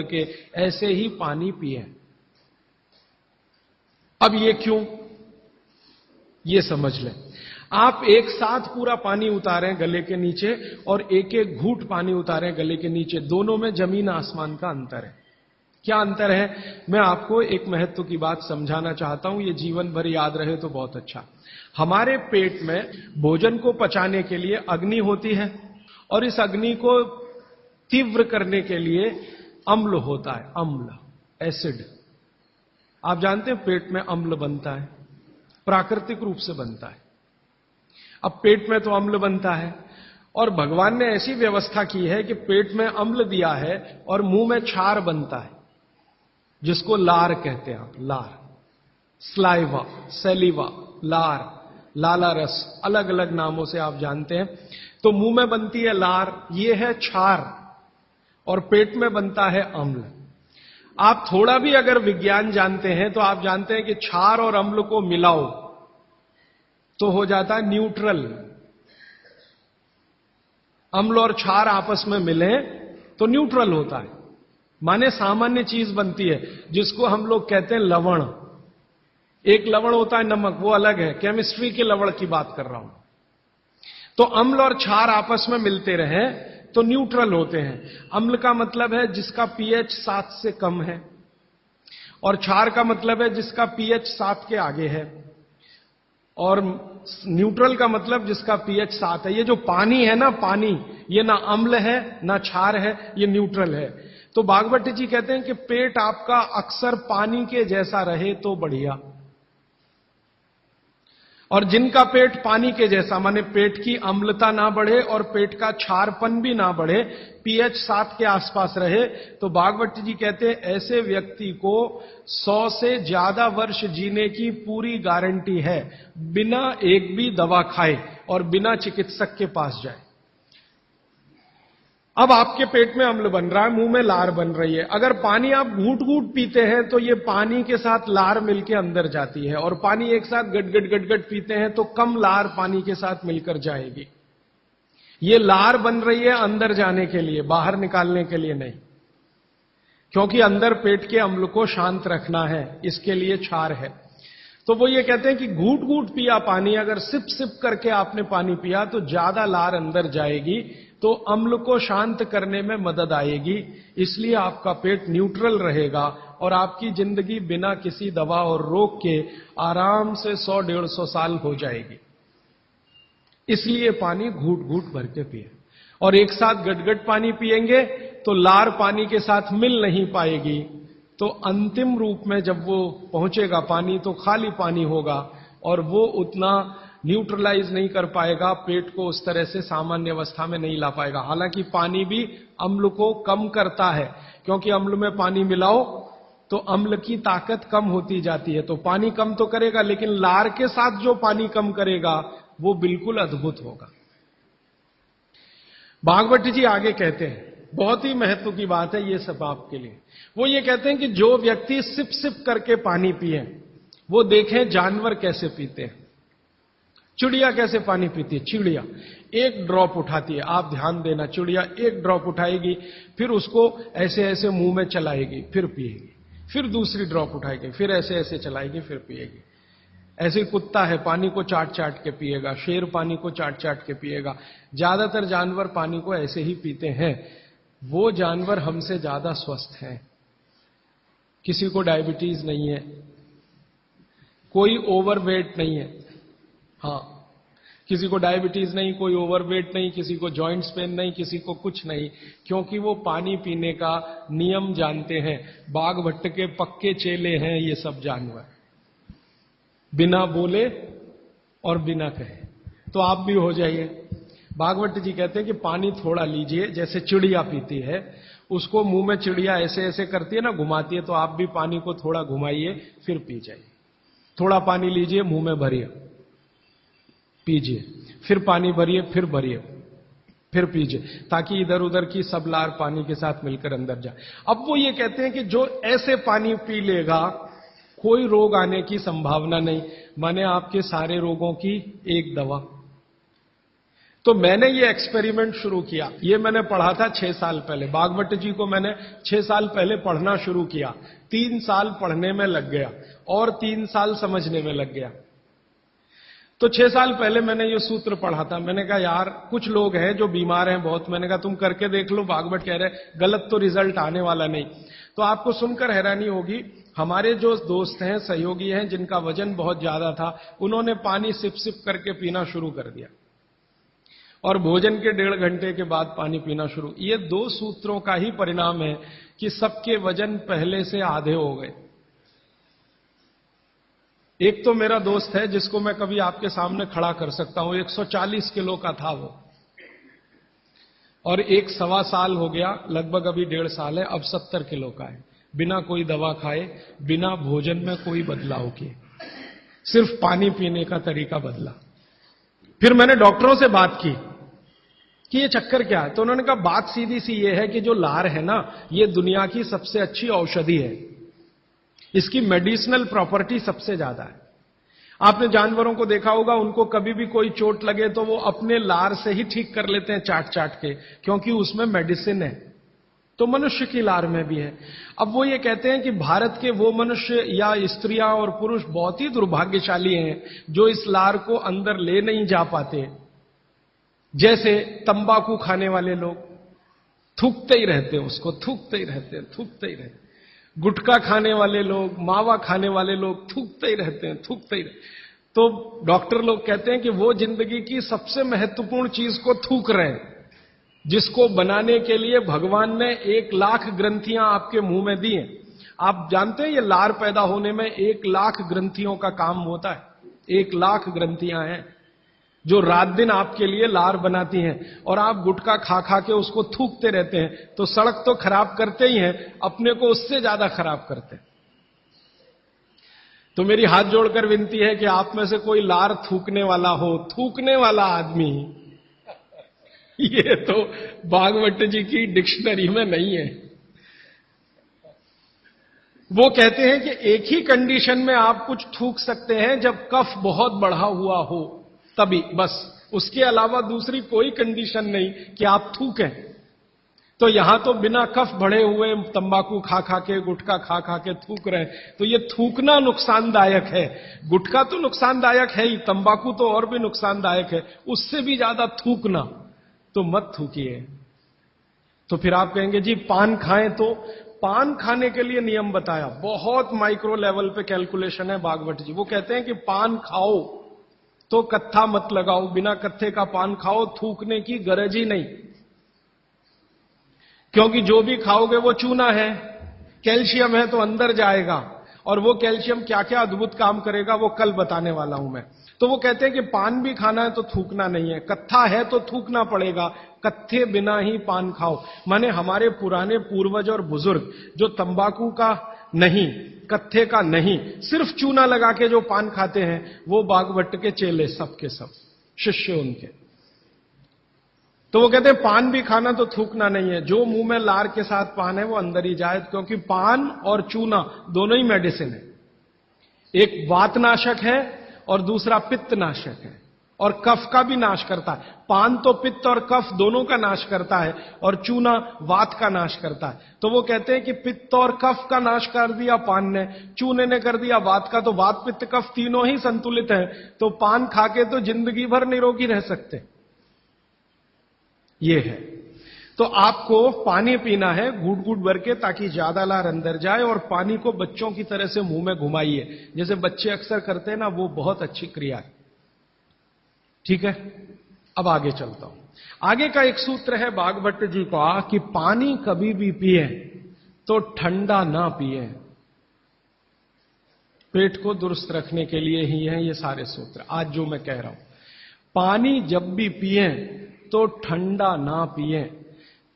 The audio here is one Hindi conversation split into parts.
के ऐसे ही पानी पिए। अब ये क्यों, ये समझ लें। आप एक साथ पूरा पानी उतारें गले के नीचे और एक एक घूंट पानी उतारें गले के नीचे, दोनों में जमीन आसमान का अंतर है। क्या अंतर है? मैं आपको एक महत्व की बात समझाना चाहता हूं, ये जीवन भर याद रहे तो बहुत अच्छा। हमारे पेट में भोजन को पचाने के लिए अग्नि होती है और इस अग्नि को तीव्र करने के लिए अम्ल होता है, अम्ल, एसिड। आप जानते हैं पेट में अम्ल बनता है, प्राकृतिक रूप से बनता है। अब पेट में तो अम्ल बनता है और भगवान ने ऐसी व्यवस्था की है कि पेट में अम्ल दिया है और मुंह में क्षार बनता है, जिसको लार कहते हैं आप, लार, स्लाइवा, सेलिवा, लार, लाला रस, अलग अलग नामों से आप जानते हैं। तो मुंह में बनती है लार, ये है क्षार, और पेट में बनता है अम्ल। आप थोड़ा भी अगर विज्ञान जानते हैं तो आप जानते हैं कि क्षार और अम्ल को मिलाओ तो हो जाता है न्यूट्रल। अम्ल और क्षार आपस में मिले तो न्यूट्रल होता है, माने सामान्य चीज बनती है, जिसको हम लोग कहते हैं लवण। एक लवण होता है नमक, वो अलग है, केमिस्ट्री के लवण की बात कर रहा हूं। तो अम्ल और क्षार आपस में मिलते रहे तो न्यूट्रल होते हैं। अम्ल का मतलब है जिसका पीएच 7 से कम है, और क्षार का मतलब है जिसका पीएच 7 के आगे है, और न्यूट्रल का मतलब जिसका पीएच 7 है। ये जो पानी है ना, पानी, ये ना अम्ल है ना क्षार है, ये न्यूट्रल है। तो भागवत जी कहते हैं कि पेट आपका अक्सर पानी के जैसा रहे तो बढ़िया, और जिनका पेट पानी के जैसा, माने पेट की अम्लता ना बढ़े और पेट का क्षारपन भी ना बढ़े, पीएच 7 के आसपास रहे, तो भागवत जी कहते हैं ऐसे व्यक्ति को 100 से ज्यादा वर्ष जीने की पूरी गारंटी है, बिना एक भी दवा खाए और बिना चिकित्सक के पास जाए। अब आपके पेट में अम्ल बन रहा है, मुंह में लार बन रही है। अगर पानी आप घूंट घूंट पीते हैं तो ये पानी के साथ लार मिलके अंदर जाती है, और पानी एक साथ गटगट गटगट पीते हैं तो कम लार पानी के साथ मिलकर जाएगी। ये लार बन रही है अंदर जाने के लिए, बाहर निकालने के लिए नहीं, क्योंकि अंदर पेट के अम्ल को शांत रखना है, इसके लिए क्षार है। तो वो ये कहते हैं कि घूट घूट पिया पानी, अगर सिप सिप करके आपने पानी पिया तो ज्यादा लार अंदर जाएगी, तो अम्ल को शांत करने में मदद आएगी, इसलिए आपका पेट न्यूट्रल रहेगा और आपकी जिंदगी बिना किसी दवा और रोग के आराम से 100-150 साल हो जाएगी। इसलिए पानी घूट घूट भर के पिए, और एक साथ गटगट पानी पिएंगे तो लार पानी के साथ मिल नहीं पाएगी, तो अंतिम रूप में जब वो पहुंचेगा पानी तो खाली पानी होगा, और वो उतना न्यूट्रलाइज नहीं कर पाएगा, पेट को उस तरह से सामान्य अवस्था में नहीं ला पाएगा। हालांकि पानी भी अम्ल को कम करता है, क्योंकि अम्ल में पानी मिलाओ तो अम्ल की ताकत कम होती जाती है, तो पानी कम तो करेगा, लेकिन लार के साथ जो पानी कम करेगा वो बिल्कुल अद्भुत होगा। भागवत जी आगे कहते हैं, बहुत ही महत्व की बात है ये सब आपके लिए। वो ये कहते हैं कि जो व्यक्ति सिप सिप करके पानी पिए, वो देखें जानवर कैसे पीते हैं। चिड़िया कैसे पानी पीती है? चिड़िया एक ड्रॉप उठाती है, आप ध्यान देना, चिड़िया एक ड्रॉप उठाएगी, फिर उसको ऐसे ऐसे मुंह में चलाएगी, फिर पिएगी, फिर दूसरी ड्रॉप उठाएगी, फिर ऐसे ऐसे चलाएगी, फिर पिएगी। ऐसे कुत्ता है, पानी को चाट चाट के पिएगा, शेर पानी को चाट चाट के पिएगा। ज्यादातर जानवर पानी को ऐसे ही पीते हैं। वो जानवर हमसे ज्यादा स्वस्थ हैं, किसी को डायबिटीज नहीं है, कोई ओवरवेट नहीं है। हाँ, किसी को डायबिटीज नहीं, कोई ओवरवेट नहीं, किसी को जॉइंट्स पेन नहीं, किसी को कुछ नहीं, क्योंकि वो पानी पीने का नियम जानते हैं। बाघ भट्ट के पक्के चेले हैं ये सब जानवर, बिना बोले और बिना कहे। तो आप भी हो जाइए। भागवत जी कहते हैं कि पानी थोड़ा लीजिए, जैसे चिड़िया पीती है, उसको मुंह में चिड़िया ऐसे ऐसे करती है ना, घुमाती है, तो आप भी पानी को थोड़ा घुमाइए, फिर पी जाइए। थोड़ा पानी लीजिए, मुंह में भरिए, पीजिए, फिर पानी भरिए, फिर भरिए, फिर पीजिए, ताकि इधर उधर की सब लार पानी के साथ मिलकर अंदर जाए। अब वो ये कहते हैं कि जो ऐसे पानी पी लेगा, कोई रोग आने की संभावना नहीं, माने आपके सारे रोगों की एक दवा। तो मैंने ये एक्सपेरिमेंट शुरू किया। ये मैंने पढ़ा था 6 साल पहले। भागवत जी को मैंने 6 साल पहले पढ़ना शुरू किया। 3 साल पढ़ने में लग गया और 3 साल समझने में लग गया। तो 6 साल पहले मैंने ये सूत्र पढ़ा था। मैंने कहा यार कुछ लोग हैं जो बीमार हैं बहुत, मैंने कहा तुम करके देख लो, भागवत कह रहे गलत तो रिजल्ट आने वाला नहीं। तो आपको सुनकर हैरानी होगी, हमारे जो दोस्त हैं, सहयोगी हैं, जिनका वजन बहुत ज्यादा था, उन्होंने पानी सिप सिप करके पीना शुरू कर दिया और भोजन के 1.5 घंटे के बाद पानी पीना शुरू। ये 2 सूत्रों का ही परिणाम है कि सबके वजन पहले से आधे हो गए। एक तो मेरा दोस्त है जिसको मैं कभी आपके सामने खड़ा कर सकता हूं, 140 किलो का था वो, और 1.25 साल हो गया, लगभग अभी 1.5 साल है, अब 70 किलो का है, बिना कोई दवा खाए, बिना भोजन में कोई बदलाव किए, सिर्फ पानी पीने का तरीका बदला। फिर मैंने डॉक्टरों से बात की कि ये चक्कर क्या है, तो उन्होंने कहा बात सीधी सी ये है कि जो लार है ना, ये दुनिया की सबसे अच्छी औषधि है, इसकी मेडिसिनल प्रॉपर्टी सबसे ज्यादा है। आपने जानवरों को देखा होगा, उनको कभी भी कोई चोट लगे तो वो अपने लार से ही ठीक कर लेते हैं, चाट चाट के, क्योंकि उसमें मेडिसिन है। तो मनुष्य की लार में भी है। अब वो ये कहते हैं कि भारत के वो मनुष्य या स्त्रियां और पुरुष बहुत ही दुर्भाग्यशाली हैं जो इस लार को अंदर ले नहीं जा पाते। जैसे तंबाकू खाने वाले लोग थूकते ही रहते हैं, उसको थूकते ही रहते हैं, थूकते ही रहते हैं। गुटखा खाने वाले लोग, मावा खाने वाले लोग थूकते ही रहते हैं, थूकते ही रहते हैं। तो डॉक्टर लोग कहते हैं कि वो जिंदगी की सबसे महत्वपूर्ण चीज को थूक रहे हैं, जिसको बनाने के लिए भगवान ने 1 लाख ग्रंथियां आपके मुंह में दी हैं। आप जानते हैं ये लार पैदा होने में 1 लाख ग्रंथियों का काम होता है। 1 लाख ग्रंथियां हैं जो रात दिन आपके लिए लार बनाती हैं, और आप गुटखा खा खा के उसको थूकते रहते हैं, तो सड़क तो खराब करते ही हैं, अपने को उससे ज्यादा खराब करते हैं। तो मेरी हाथ जोड़कर विनती है कि आप में से कोई लार थूकने वाला हो, थूकने वाला आदमी, ये तो भागवत जी की डिक्शनरी में नहीं है। वो कहते हैं कि एक ही कंडीशन में आप कुछ थूक सकते हैं, जब कफ बहुत बढ़ा हुआ हो, तभी, बस। उसके अलावा दूसरी कोई कंडीशन नहीं कि आप थूकें। तो यहां तो बिना कफ बढ़े हुए तंबाकू खा खा के, गुटखा खा खा के थूक रहे हैं, तो ये थूकना नुकसानदायक है। गुटखा तो नुकसानदायक है ही, तंबाकू तो और भी नुकसानदायक है, उससे भी ज्यादा थूकना, तो मत थूकिए। तो फिर आप कहेंगे जी पान खाएं, तो पान खाने के लिए नियम बताया, बहुत माइक्रो लेवल पे कैलकुलेशन है भागवत जी। वो कहते हैं कि पान खाओ तो कत्था मत लगाओ, बिना कत्थे का पान खाओ, थूकने की गरज ही नहीं, क्योंकि जो भी खाओगे वो चूना है, कैल्शियम है, तो अंदर जाएगा, और वो कैल्शियम क्या क्या अद्भुत काम करेगा वो कल बताने वाला हूं मैं। तो वो कहते हैं कि पान भी खाना है तो थूकना नहीं है, कत्था है तो थूकना पड़ेगा, कत्थे बिना ही पान खाओ। माने हमारे पुराने पूर्वज और बुजुर्ग जो तंबाकू का नहीं, कत्थे का नहीं, सिर्फ चूना लगा के जो पान खाते हैं, वो भागवत के चेले सब के सब, शिष्य उनके। तो वो कहते हैं पान भी खाना तो थूकना नहीं है, जो मुंह में लार के साथ पान है वो अंदर ही जाए, क्योंकि पान और चूना दोनों ही मेडिसिन है। एक वातनाशक है और दूसरा पित्तनाशक है, और कफ का भी नाश करता है। पान तो पित्त और कफ दोनों का नाश करता है, और चूना वात का नाश करता है। तो वो कहते हैं कि पित्त और कफ का नाश कर दिया पान ने, चूने ने कर दिया वात का, तो वात पित्त कफ तीनों ही संतुलित हैं, तो पान खाके तो जिंदगी भर निरोगी रह सकते। ये है। तो आपको पानी पीना है घूट घूट भर के, ताकि ज्यादा लार अंदर जाए, और पानी को बच्चों की तरह से मुंह में घुमाइए, जैसे बच्चे अक्सर करते हैं ना, वो बहुत अच्छी क्रिया है। ठीक है, अब आगे चलता हूं। आगे का एक सूत्र है भागवत जी का कि पानी कभी भी पिए तो ठंडा ना पिए। पेट को दुरुस्त रखने के लिए ही है ये सारे सूत्र आज जो मैं कह रहा हूं। पानी जब भी पिए तो ठंडा ना पिए।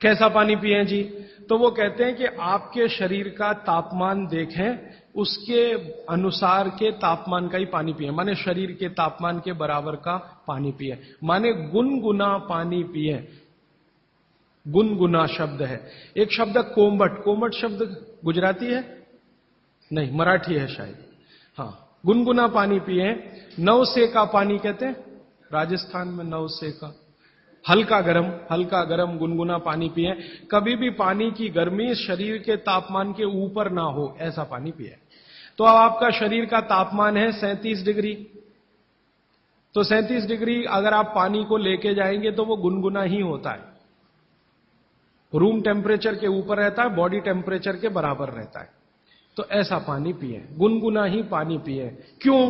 कैसा पानी पिए जी? तो वो कहते हैं कि आपके शरीर का तापमान देखें, उसके अनुसार के तापमान का ही पानी पिए, माने शरीर के तापमान के बराबर का पानी पिए, माने गुनगुना पानी पिए। गुनगुना शब्द है। एक शब्द कोमट, कोमट शब्द गुजराती है? नहीं, मराठी है शायद। हां, गुनगुना पानी पिए। नवसे का पानी कहते हैं राजस्थान में, नवसे का हल्का गरम गुनगुना पानी पिए। कभी भी पानी की गर्मी शरीर के तापमान के ऊपर ना हो, ऐसा पानी पिए। तो अब आपका शरीर का तापमान है 37 डिग्री, तो 37 डिग्री अगर आप पानी को लेके जाएंगे तो वो गुनगुना ही होता है, रूम टेम्परेचर के ऊपर रहता है, बॉडी टेम्परेचर के बराबर रहता है। तो ऐसा पानी पिए, गुनगुना ही पानी पिए। क्यों?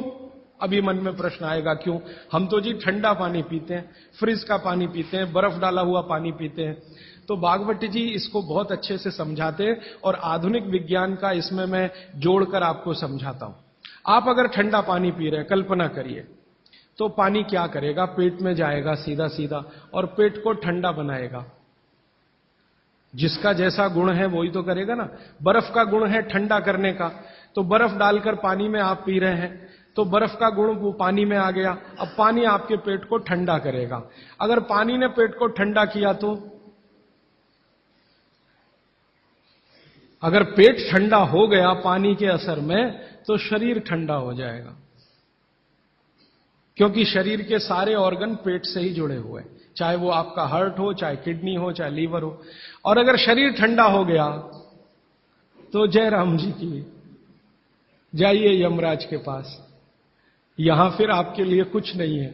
अभी मन में प्रश्न आएगा, क्यों? हम तो जी ठंडा पानी पीते हैं, फ्रिज का पानी पीते हैं, बर्फ डाला हुआ पानी पीते हैं। तो भागवती जी इसको बहुत अच्छे से समझाते हैं और आधुनिक विज्ञान का इसमें मैं जोड़कर आपको समझाता हूं। आप अगर ठंडा पानी पी रहे हैं, कल्पना करिए, तो पानी क्या करेगा? पेट में जाएगा सीधा सीधा और पेट को ठंडा बनाएगा। जिसका जैसा गुण है वही तो करेगा ना। बर्फ का गुण है ठंडा करने का, तो बर्फ डालकर पानी में आप पी रहे हैं, तो बर्फ का गुण वो पानी में आ गया। अब पानी आपके पेट को ठंडा करेगा। अगर पानी ने पेट को ठंडा किया तो, अगर पेट ठंडा हो गया पानी के असर में, तो शरीर ठंडा हो जाएगा, क्योंकि शरीर के सारे ऑर्गन पेट से ही जुड़े हुए हैं, चाहे वो आपका हार्ट हो, चाहे किडनी हो, चाहे लीवर हो। और अगर शरीर ठंडा हो गया तो जय राम जी की, जाइए यमराज के पास, यहां फिर आपके लिए कुछ नहीं है।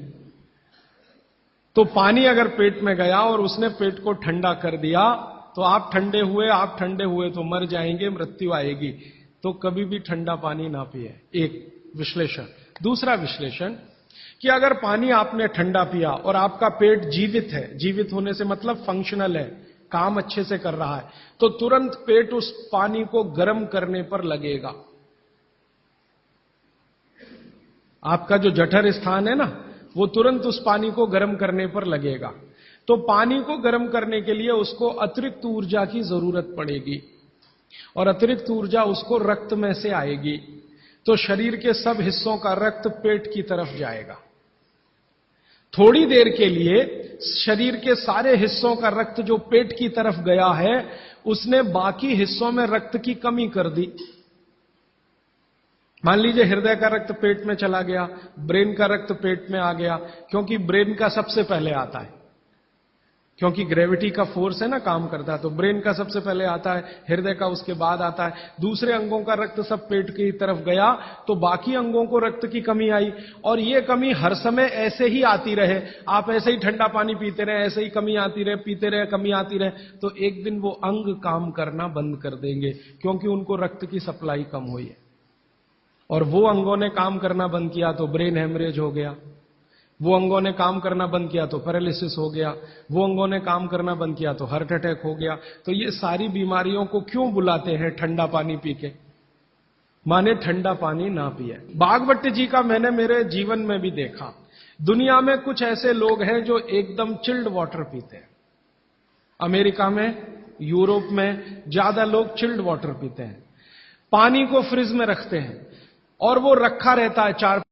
तो पानी अगर पेट में गया और उसने पेट को ठंडा कर दिया, तो आप ठंडे हुए तो मर जाएंगे, मृत्यु आएगी। तो कभी भी ठंडा पानी ना पिए, एक विश्लेषण। दूसरा विश्लेषण कि अगर पानी आपने ठंडा पिया और आपका पेट जीवित है, जीवित होने से मतलब फंक्शनल है, काम अच्छे से कर रहा है, तो तुरंत पेट उस पानी को गर्म करने पर लगेगा। आपका जो जठर स्थान है ना, वो तुरंत उस पानी को गर्म करने पर लगेगा। तो पानी को गर्म करने के लिए उसको अतिरिक्त ऊर्जा की जरूरत पड़ेगी, और अतिरिक्त ऊर्जा उसको रक्त में से आएगी। तो शरीर के सब हिस्सों का रक्त पेट की तरफ जाएगा। थोड़ी देर के लिए शरीर के सारे हिस्सों का रक्त जो पेट की तरफ गया है, उसने बाकी हिस्सों में रक्त की कमी कर दी। मान लीजिए हृदय का रक्त पेट में चला गया, ब्रेन का रक्त पेट में आ गया, क्योंकि ब्रेन का सबसे पहले आता है, क्योंकि ग्रेविटी का फोर्स है ना काम करता है, तो ब्रेन का सबसे पहले आता है, हृदय का उसके बाद आता है। दूसरे अंगों का रक्त सब पेट की तरफ गया, तो बाकी अंगों को रक्त की कमी आई। और ये कमी हर समय ऐसे ही आती रहे, आप ऐसे ही ठंडा पानी पीते रहे, ऐसे ही कमी आती रहे, पीते रहे, कमी आती रहे, तो एक दिन वो अंग काम करना बंद कर देंगे, क्योंकि उनको रक्त की सप्लाई कम हुई है। और वो अंगों ने काम करना बंद किया तो ब्रेन हेमरेज हो गया, वो अंगों ने काम करना बंद किया तो पैरालिसिस हो गया, वो अंगों ने काम करना बंद किया तो हार्ट अटैक हो गया। तो ये सारी बीमारियों को क्यों बुलाते हैं ठंडा पानी पी के? माने ठंडा पानी ना पिए। भागवत जी का मैंने मेरे जीवन में भी देखा। दुनिया में कुछ ऐसे लोग हैं जो एकदम चिल्ड वाटर पीते हैं। अमेरिका में, यूरोप में ज्यादा लोग चिल्ड वाटर पीते हैं। पानी को फ्रिज में रखते हैं और वो रखा रहता है 4